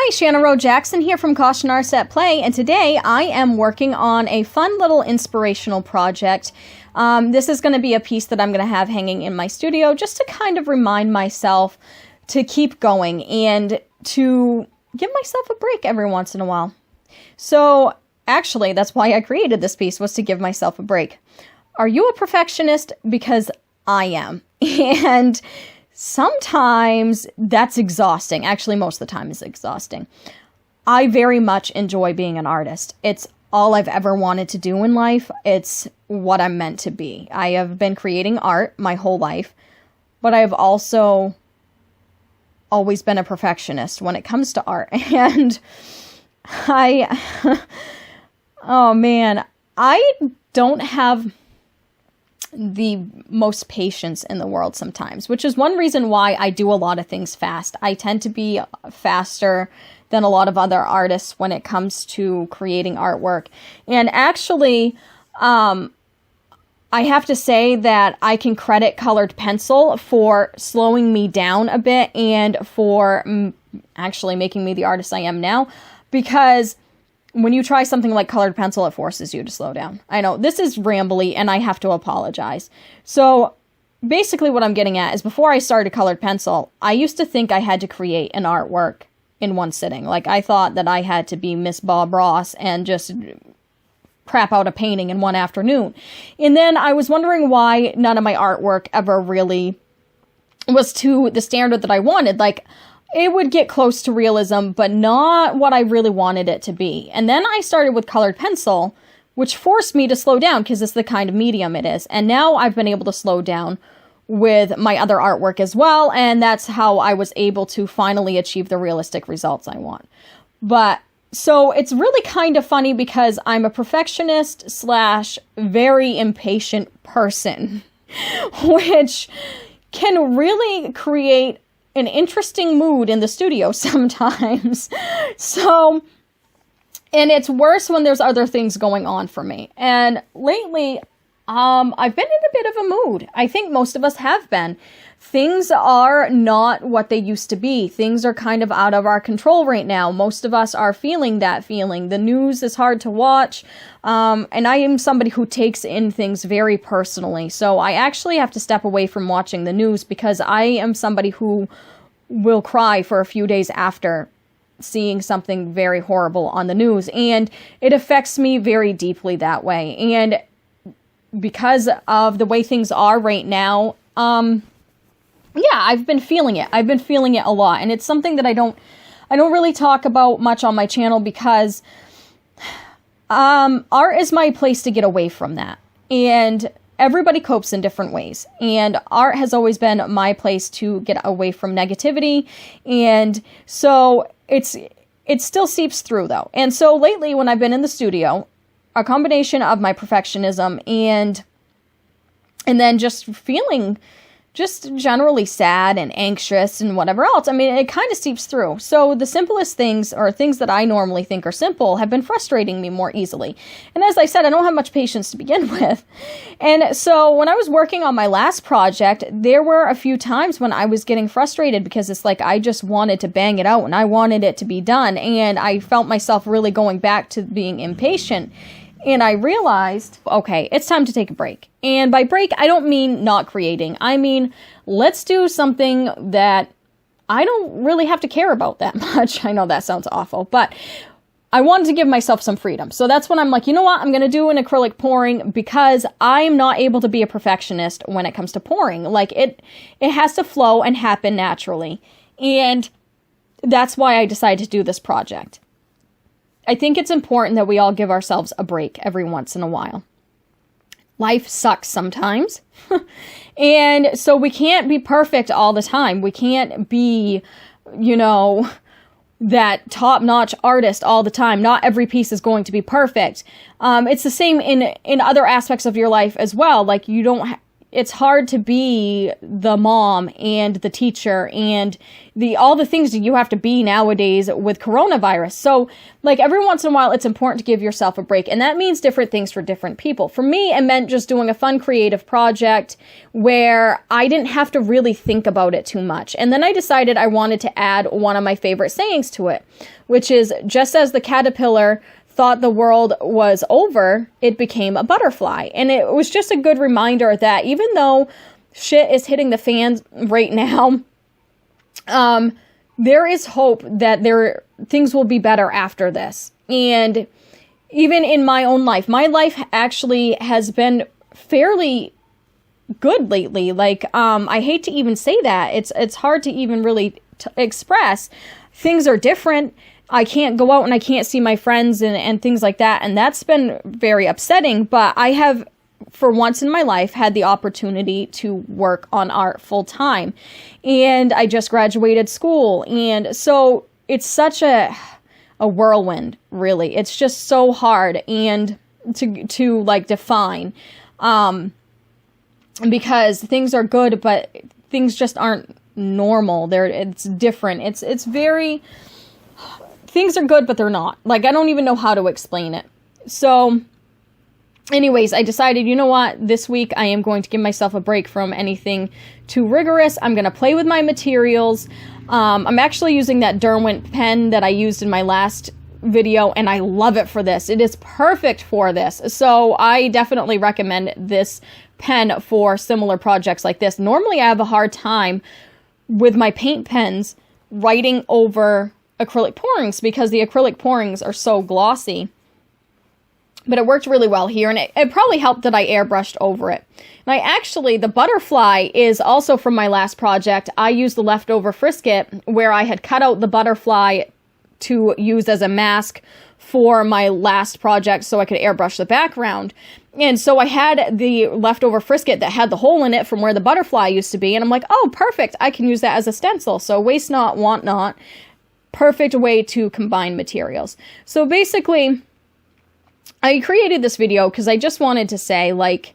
Hi, Shannon Rowe Jackson here from Caution Artists at Play, and today I am working on a fun little inspirational project. This is going to be a piece that I'm going to have hanging in my studio just to kind of remind myself to keep going and to give myself a break every once in a while. So actually, that's why I created this piece, was to give myself a break. Are you a perfectionist? Because I am. And sometimes that's exhausting. Actually, most of the time is exhausting. I very much enjoy being an artist. It's all I've ever wanted to do in life. It's what I'm meant to be. I have been creating art my whole life, but I've also always been a perfectionist when it comes to art. And oh man, I don't have the most patience in the world sometimes, which is one reason why I do a lot of things fast. I tend to be faster than a lot of other artists when it comes to creating artwork. And actually, I have to say that I can credit colored pencil for slowing me down a bit and for actually making me the artist I am now, because when you try something like colored pencil, it forces you to slow down. I know, this is rambly, and I have to apologize. So basically what I'm getting at is, before I started colored pencil, I used to think I had to create an artwork in one sitting. Like, I thought that I had to be Miss Bob Ross and just crap out a painting in one afternoon. And then I was wondering why none of my artwork ever really was to the standard that I wanted. Like, it would get close to realism, but not what I really wanted it to be. And then I started with colored pencil, which forced me to slow down because it's the kind of medium it is. And now I've been able to slow down with my other artwork as well. And that's how I was able to finally achieve the realistic results I want. But so it's really kind of funny because I'm a perfectionist / very impatient person, which can really create an interesting mood in the studio sometimes. So, and it's worse when there's other things going on for me. And lately, I've been in a bit of a mood. I think most of us have been. Things are not what they used to be. Things are kind of out of our control right now. Most of us are feeling that feeling. The news is hard to watch. And I am somebody who takes in things very personally. So I actually have to step away from watching the news because I am somebody who will cry for a few days after seeing something very horrible on the news. And it affects me very deeply that way. And because of the way things are right now, yeah, I've been feeling it. I've been feeling it a lot. And it's something that I don't really talk about much on my channel because art is my place to get away from that. And everybody copes in different ways. And art has always been my place to get away from negativity. And so it still seeps through though. And so lately when I've been in the studio, a combination of my perfectionism and then just feeling just generally sad and anxious and whatever else. I mean, it kind of seeps through. So the simplest things, or things that I normally think are simple, have been frustrating me more easily. And as I said, I don't have much patience to begin with. And so when I was working on my last project, there were a few times when I was getting frustrated because it's like I just wanted to bang it out and I wanted it to be done. And I felt myself really going back to being impatient. And I realized, okay, it's time to take a break. And by break, I don't mean not creating. I mean, let's do something that I don't really have to care about that much. I know that sounds awful, but I wanted to give myself some freedom. So that's when I'm like, you know what? I'm going to do an acrylic pouring because I'm not able to be a perfectionist when it comes to pouring. Like it has to flow and happen naturally. And that's why I decided to do this project. I think it's important that we all give ourselves a break every once in a while. Life sucks sometimes. And so we can't be perfect all the time. We can't be, that top-notch artist all the time. Not every piece is going to be perfect. It's the same in other aspects of your life as well. Like it's hard to be the mom and the teacher and all the things that you have to be nowadays with coronavirus. So like every once in a while, it's important to give yourself a break. And that means different things for different people. For me, it meant just doing a fun creative project where I didn't have to really think about it too much. And then I decided I wanted to add one of my favorite sayings to it, which is, just as the caterpillar thought the world was over, it became a butterfly. And it was just a good reminder that even though shit is hitting the fan right now, there is hope that things will be better after this. And even in my own life, my life actually has been fairly good lately. Like, I hate to even say that. It's hard to even really express. Things are different. I can't go out and I can't see my friends and things like that. And that's been very upsetting. But I have, for once in my life, had the opportunity to work on art full time. And I just graduated school. And so it's such a whirlwind, really. It's just so hard and to like define. Because things are good, but things just aren't normal. It's different. It's very... Things are good, but they're not. Like, I don't even know how to explain it. So, anyways, I decided, you know what? This week, I am going to give myself a break from anything too rigorous. I'm going to play with my materials. I'm actually using that Derwent pen that I used in my last video, and I love it for this. It is perfect for this. So, I definitely recommend this pen for similar projects like this. Normally, I have a hard time with my paint pens writing over acrylic pourings because the acrylic pourings are so glossy. But it worked really well here, and it probably helped that I airbrushed over it. And the butterfly is also from my last project. I used the leftover Frisket where I had cut out the butterfly to use as a mask for my last project so I could airbrush the background. And so I had the leftover Frisket that had the hole in it from where the butterfly used to be, and I'm like, oh, perfect, I can use that as a stencil. So waste not, want not. Perfect way to combine materials. So basically, I created this video because I just wanted to say, like,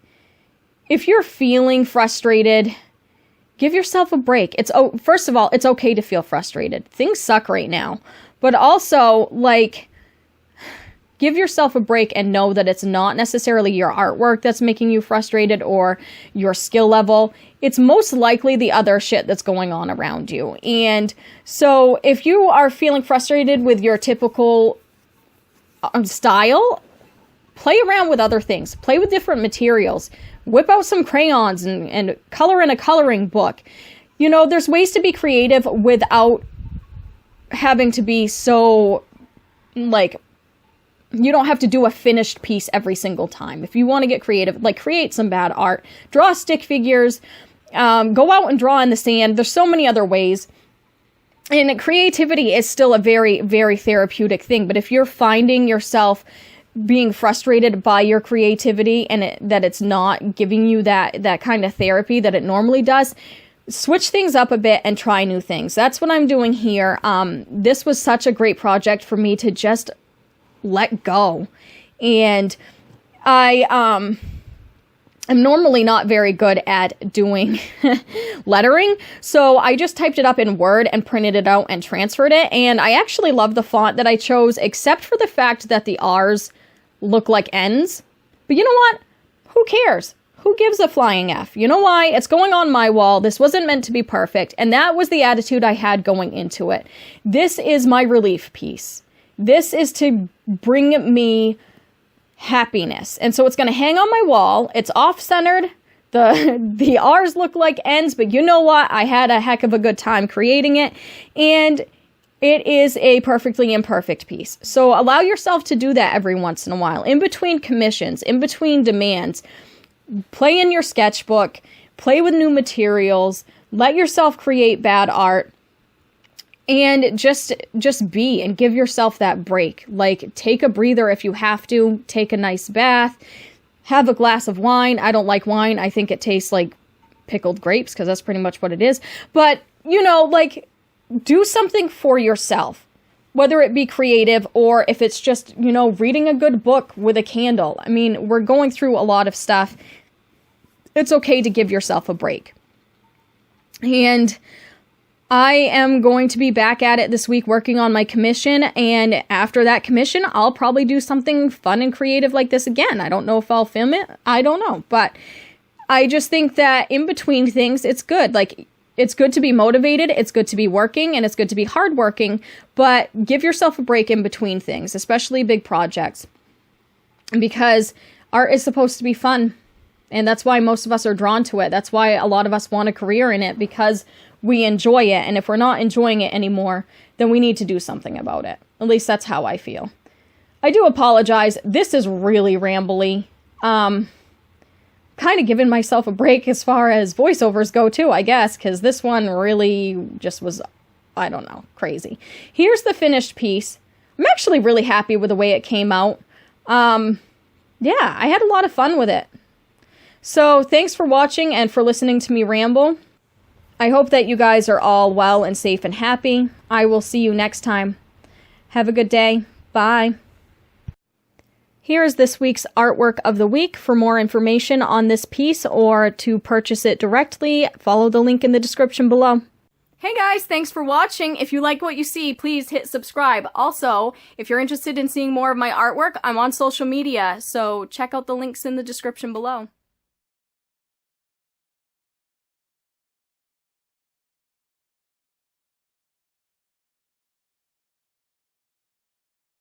if you're feeling frustrated, give yourself a break. First of all, it's okay to feel frustrated. Things suck right now. But also, like, give yourself a break and know that it's not necessarily your artwork that's making you frustrated or your skill level. It's most likely the other shit that's going on around you. And so if you are feeling frustrated with your typical style, play around with other things. Play with different materials. Whip out some crayons and color in a coloring book. You know, there's ways to be creative without having to be so, like, you don't have to do a finished piece every single time. If you want to get creative, like, create some bad art, draw stick figures, go out and draw in the sand. There's so many other ways. And creativity is still a very, very therapeutic thing. But if you're finding yourself being frustrated by your creativity and that it's not giving you that kind of therapy that it normally does, switch things up a bit and try new things. That's what I'm doing here. This was such a great project for me to just let go. And I'm normally not very good at doing lettering, so I just typed it up in Word and printed it out and transferred it. And I actually love the font that I chose, except for the fact that the R's look like N's. But you know what? Who cares? Who gives a flying F? You know why? It's going on my wall. This wasn't meant to be perfect. And that was the attitude I had going into it. This is my relief piece. This is to bring me happiness. And so it's going to hang on my wall. It's off-centered. The R's look like N's, but you know what? I had a heck of a good time creating it. And it is a perfectly imperfect piece. So allow yourself to do that every once in a while. In between commissions, in between demands, play in your sketchbook, play with new materials, let yourself create bad art. And just be and give yourself that break. Like, take a breather if you have to. Take a nice bath. Have a glass of wine. I don't like wine. I think it tastes like pickled grapes because that's pretty much what it is. But, you know, like, do something for yourself. Whether it be creative or if it's just, you know, reading a good book with a candle. I mean, we're going through a lot of stuff. it's okay to give yourself a break. And I am going to be back at it this week working on my commission, and after that commission, I'll probably do something fun and creative like this again. I don't know if I'll film it. I don't know, but I just think that in between things, it's good. Like, it's good to be motivated, it's good to be working, and it's good to be hardworking, but give yourself a break in between things, especially big projects, because art is supposed to be fun, and that's why most of us are drawn to it. That's why a lot of us want a career in it, because we enjoy it, and if we're not enjoying it anymore, then we need to do something about it. At least that's how I feel. I do apologize. This is really rambly. Kind of giving myself a break as far as voiceovers go too, I guess, because this one really just was, I don't know, crazy. Here's the finished piece. I'm actually really happy with the way it came out. Yeah, I had a lot of fun with it. So thanks for watching and for listening to me ramble. I hope that you guys are all well and safe and happy. I will see you next time. Have a good day. Bye. Here is this week's artwork of the week. For more information on this piece or to purchase it directly, follow the link in the description below. Hey guys, thanks for watching. If you like what you see, please hit subscribe. Also, if you're interested in seeing more of my artwork, I'm on social media, so check out the links in the description below.